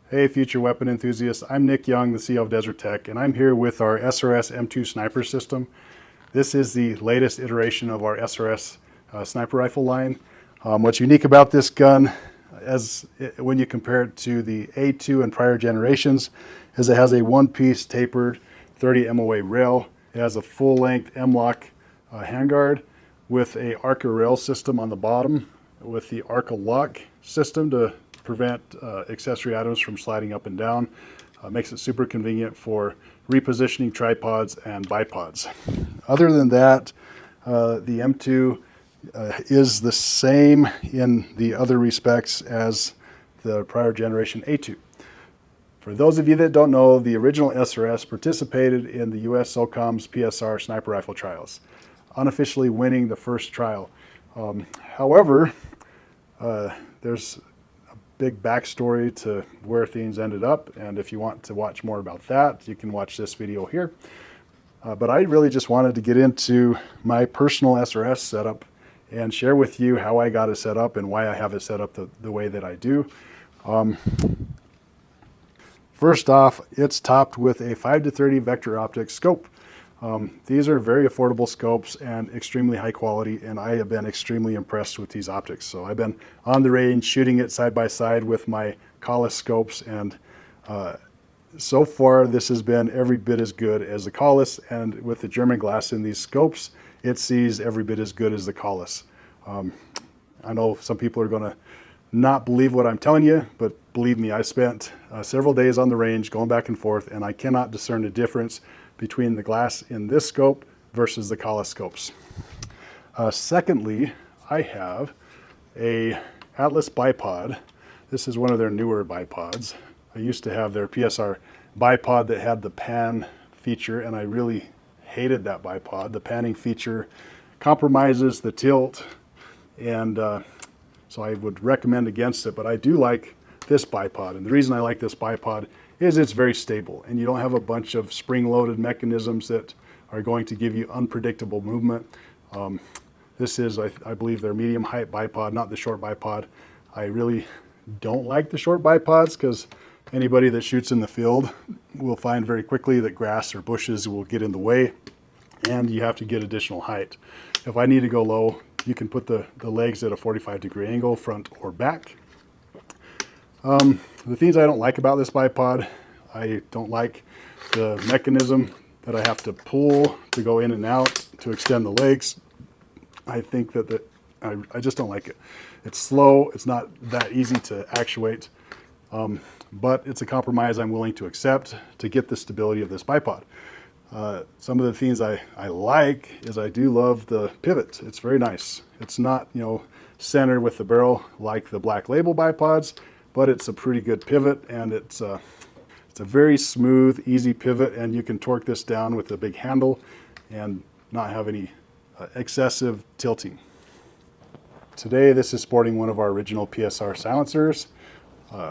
Hey future weapon enthusiasts, I'm Nick Young, the CEO of Desert Tech, and I'm here with our SRS-M2 sniper system. This is the latest iteration of our SRS sniper rifle line. What's unique about this gun, when you compare it to the A2 and prior generations, is it has a one-piece tapered 30 MOA rail. It has a full-length M-LOK handguard with a ARCA rail system on the bottom with the ARCA lock system to prevent accessory items from sliding up and down. Makes it super convenient for repositioning tripods and bipods. Other than that, the M2 is the same in the other respects as the prior generation A2. For those of you that don't know, the original SRS participated in the US SOCOM's PSR sniper rifle trials, unofficially winning the first trial. However, there's a big backstory to where things ended up, and if you want to watch more about that, you can watch this video here. But I really just wanted to get into my personal SRS setup and share with you how I got it set up and why I have it set up the way that I do. First off, it's topped with a 5-30 vector optic scope. These are very affordable scopes and extremely high quality, and I have been extremely impressed with these optics. So I've been on the range shooting it side by side with my Collis scopes, and so far this has been every bit as good as the Collis, and with the German glass in these scopes, it sees every bit as good as the Collis. I know some people are going to not believe what I'm telling you, but believe me, I spent several days on the range going back and forth, and I cannot discern a difference between the glass in this scope versus the Collis scopes. Secondly, I have a Atlas bipod. This is one of their newer bipods. I used to have their PSR bipod that had the pan feature, and I really hated that bipod. The panning feature compromises the tilt, and so I would recommend against it, but I do like this bipod. And the reason I like this bipod is it's very stable, and you don't have a bunch of spring-loaded mechanisms that are going to give you unpredictable movement. This is, I believe, their medium height bipod, not the short bipod. I really don't like the short bipods because anybody that shoots in the field will find very quickly that grass or bushes will get in the way, and you have to get additional height. If I need to go low, you can put the legs at a 45-degree angle, front or back. The things I don't like about this bipod, I don't like the mechanism that I have to pull to go in and out to extend the legs. I think that I just don't like it. It's slow, it's not that easy to actuate, but it's a compromise I'm willing to accept to get the stability of this bipod. Some of the things I like is I do love the pivot. It's very nice. It's not, center with the barrel like the Black Label bipods, but it's a pretty good pivot, and it's a very smooth, easy pivot, and you can torque this down with a big handle and not have any excessive tilting. Today, this is sporting one of our original PSR silencers.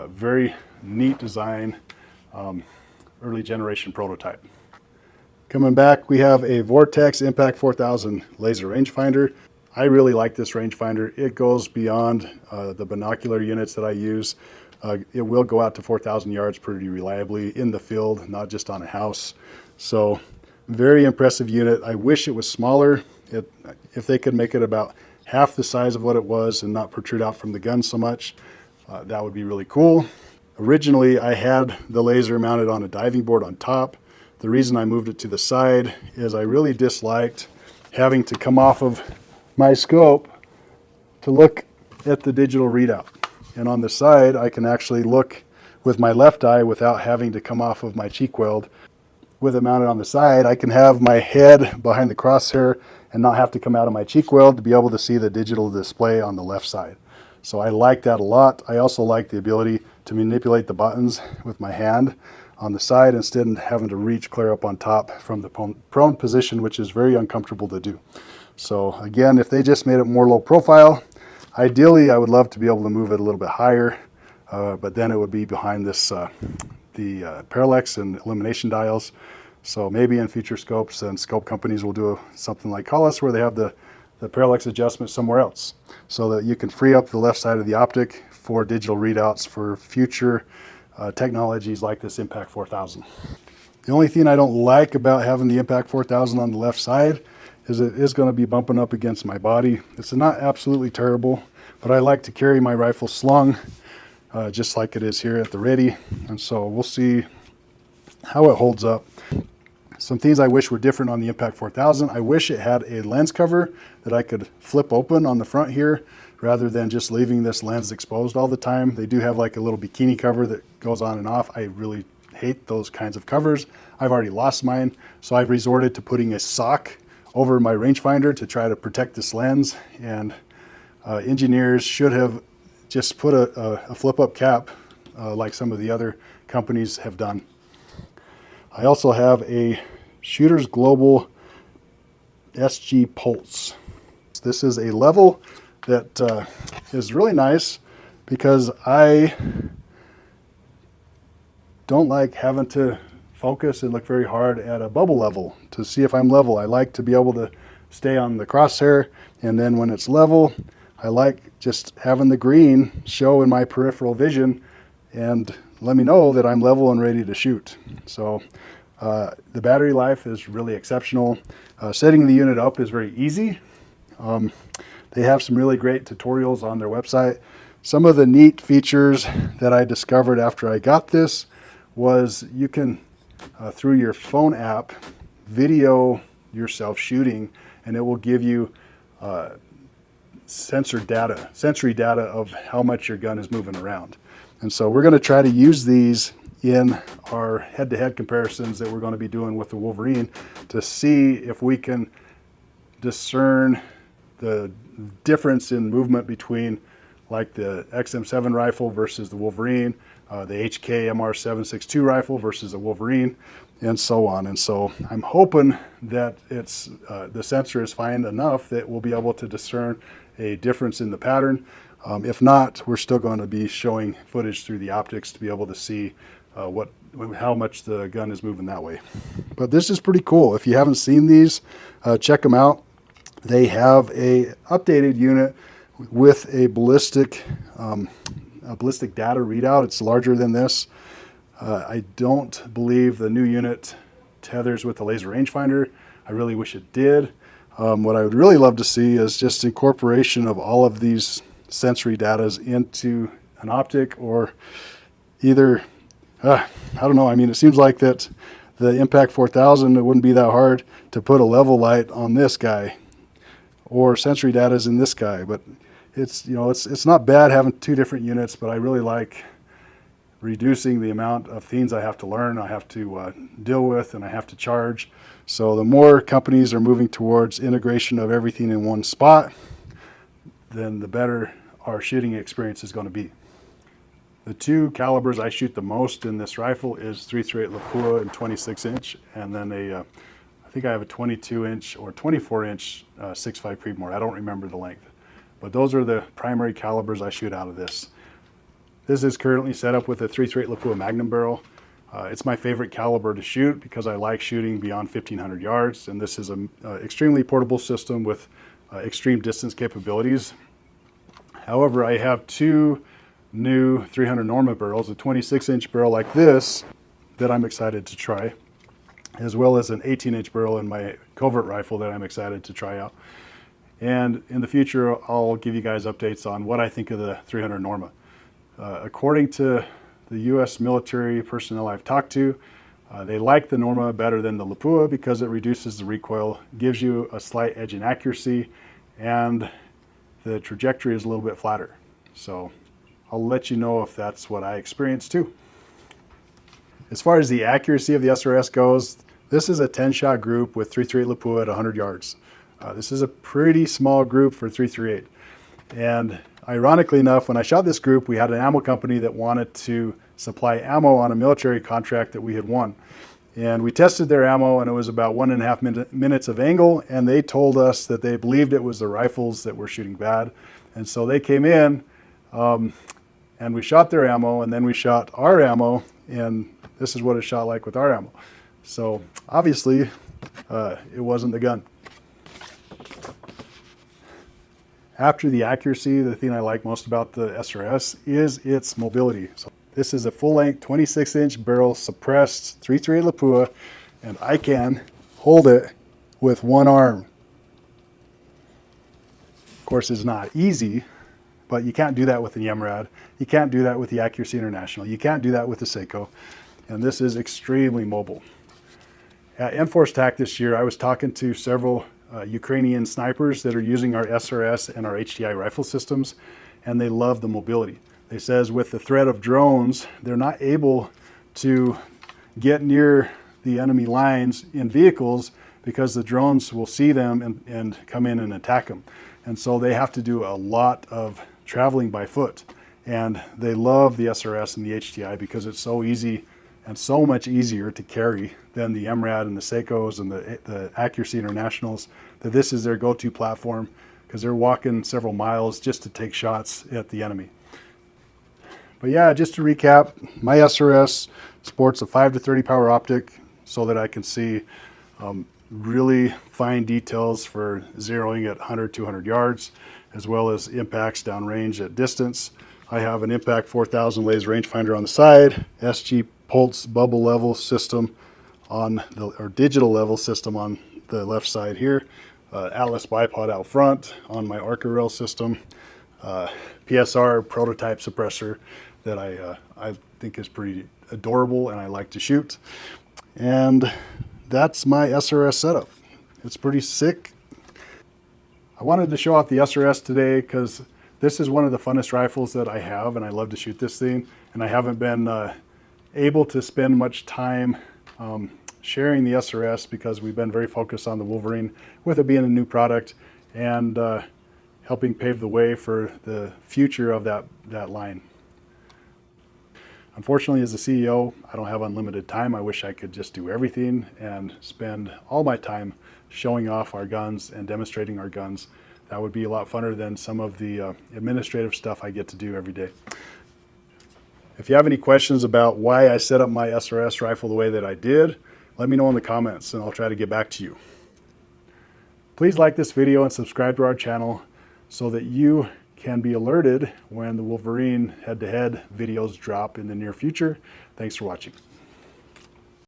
Very neat design, early generation prototype. Coming back, we have a Vortex Impact 4000 laser rangefinder. I really like this rangefinder. It goes beyond the binocular units that I use. It will go out to 4,000 yards pretty reliably in the field, not just on a house. So very impressive unit. I wish it was smaller. If they could make it about half the size of what it was and not protrude out from the gun so much, that would be really cool. Originally, I had the laser mounted on a diving board on top. The reason I moved it to the side is I really disliked having to come off of my scope to look at the digital readout. And on the side, I can actually look with my left eye without having to come off of my cheek weld. With it mounted on the side, I can have my head behind the crosshair and not have to come out of my cheek weld to be able to see the digital display on the left side. So I like that a lot. I also like the ability to manipulate the buttons with my hand on the side instead of having to reach clear up on top from the prone position, which is very uncomfortable to do. So again, if they just made it more low profile, ideally I would love to be able to move it a little bit higher, but then it would be behind this the parallax and illumination dials. So maybe in future scopes, and scope companies will do something like Collis where they have the parallax adjustment somewhere else so that you can free up the left side of the optic for digital readouts for future technologies like this Impact 4000. The only thing I don't like about having the Impact 4000 on the left side is it is going to be bumping up against my body. It's not absolutely terrible, but I like to carry my rifle slung just like it is here at the ready. And so we'll see how it holds up. Some things I wish were different on the Impact 4000. I wish it had a lens cover that I could flip open on the front here rather than just leaving this lens exposed all the time. They do have like a little bikini cover that goes on and off. I really hate those kinds of covers. I've already lost mine, so I've resorted to putting a sock over my rangefinder to try to protect this lens. And engineers should have just put a flip-up cap like some of the other companies have done. I also have a Shooters Global SG Pulse. This is a level that is really nice because I don't like having to focus and look very hard at a bubble level to see if I'm level. I like to be able to stay on the crosshair, and then when it's level, I like just having the green show in my peripheral vision and let me know that I'm level and ready to shoot. So the battery life is really exceptional. Setting the unit up is very easy. They have some really great tutorials on their website. Some of the neat features that I discovered after I got this was you can, through your phone app, video yourself shooting, and it will give you sensory data of how much your gun is moving around. And so we're going to try to use these in our head-to-head comparisons that we're going to be doing with the Wolverine to see if we can discern the difference in movement between like the XM7 rifle versus the Wolverine, the HK MR762 rifle versus the Wolverine, and so on. And so I'm hoping that it's the sensor is fine enough that we'll be able to discern a difference in the pattern. If not, we're still going to be showing footage through the optics to be able to see how much the gun is moving that way. But this is pretty cool. If you haven't seen these, check them out. They have a updated unit with a ballistic data readout. It's larger than this. I don't believe the new unit tethers with the laser rangefinder. I really wish it did. What I would really love to see is just incorporation of all of these sensory datas into an optic, or either, I don't know. I mean, it seems like that the Impact 4000, it wouldn't be that hard to put a level light on this guy, or sensory data is in this guy. But it's, you know, it's not bad having two different units, but I really like reducing the amount of things I have to learn, I have to deal with, and I have to charge. So the more companies are moving towards integration of everything in one spot, then the better our shooting experience is going to be. The two calibers I shoot the most in this rifle is 338 Lapua and 26-inch, and then I think I have a 22-inch or 24-inch 6.5 Creedmoore. I don't remember the length, but those are the primary calibers I shoot out of this. This is currently set up with a 338 Lapua Magnum barrel. It's my favorite caliber to shoot because I like shooting beyond 1,500 yards, and this is an extremely portable system with extreme distance capabilities. However, I have two new 300 Norma barrels, a 26-inch barrel like this that I'm excited to try, as well as an 18-inch barrel in my covert rifle that I'm excited to try out. And in the future, I'll give you guys updates on what I think of the 300 Norma. According to the U.S. military personnel I've talked to, they like the Norma better than the Lapua because it reduces the recoil, gives you a slight edge in accuracy, and the trajectory is a little bit flatter. So I'll let you know if that's what I experienced too. As far as the accuracy of the SRS goes, this is a 10-shot group with 338 Lapua at 100 yards. This is a pretty small group for 338. And ironically enough, when I shot this group, we had an ammo company that wanted to supply ammo on a military contract that we had won. And we tested their ammo, and it was about 1.5 minutes of angle, and they told us that they believed it was the rifles that were shooting bad. And so they came in, and we shot their ammo, and then we shot our ammo, and this is what it shot like with our ammo. So obviously, it wasn't the gun. After the accuracy, the thing I like most about the SRS is its mobility. So This is a full-length 26-inch barrel suppressed 338 Lapua, and I can hold it with one arm. Of course, it's not easy, but you can't do that with the MRAD. You can't do that with the Accuracy International. You can't do that with the Seiko, and this is extremely mobile. At Enforce TAC this year, I was talking to several Ukrainian snipers that are using our SRS and our HDI rifle systems, and they love the mobility. They says with the threat of drones, they're not able to get near the enemy lines in vehicles because the drones will see them and come in and attack them. And so they have to do a lot of traveling by foot. And they love the SRS and the HDI because it's so easy and so much easier to carry than the MRAD and the Seikos and the Accuracy Internationals, that this is their go-to platform because they're walking several miles just to take shots at the enemy. But yeah, just to recap, my SRS sports a 5 to 30 power optic so that I can see really fine details for zeroing at 100, 200 yards, as well as impacts downrange at distance. I have an Impact 4000 laser rangefinder on the side, SG Pulse bubble level system on the, or digital level system on the left side here, Atlas bipod out front on my Arca rail system, PSR prototype suppressor that I think is pretty adorable and I like to shoot. And that's my SRS setup. It's pretty sick. I wanted to show off the SRS today because this is one of the funnest rifles that I have, and I love to shoot this thing, and I haven't been able to spend much time sharing the SRS because we've been very focused on the Wolverine, with it being a new product and helping pave the way for the future of that line. Unfortunately, as a CEO, I don't have unlimited time. I wish I could just do everything and spend all my time showing off our guns and demonstrating our guns. That would be a lot funner than some of the administrative stuff I get to do every day. If you have any questions about why I set up my SRS rifle the way that I did, let me know in the comments and I'll try to get back to you. Please like this video and subscribe to our channel so that you can be alerted when the Wolverine head-to-head videos drop in the near future. Thanks for watching.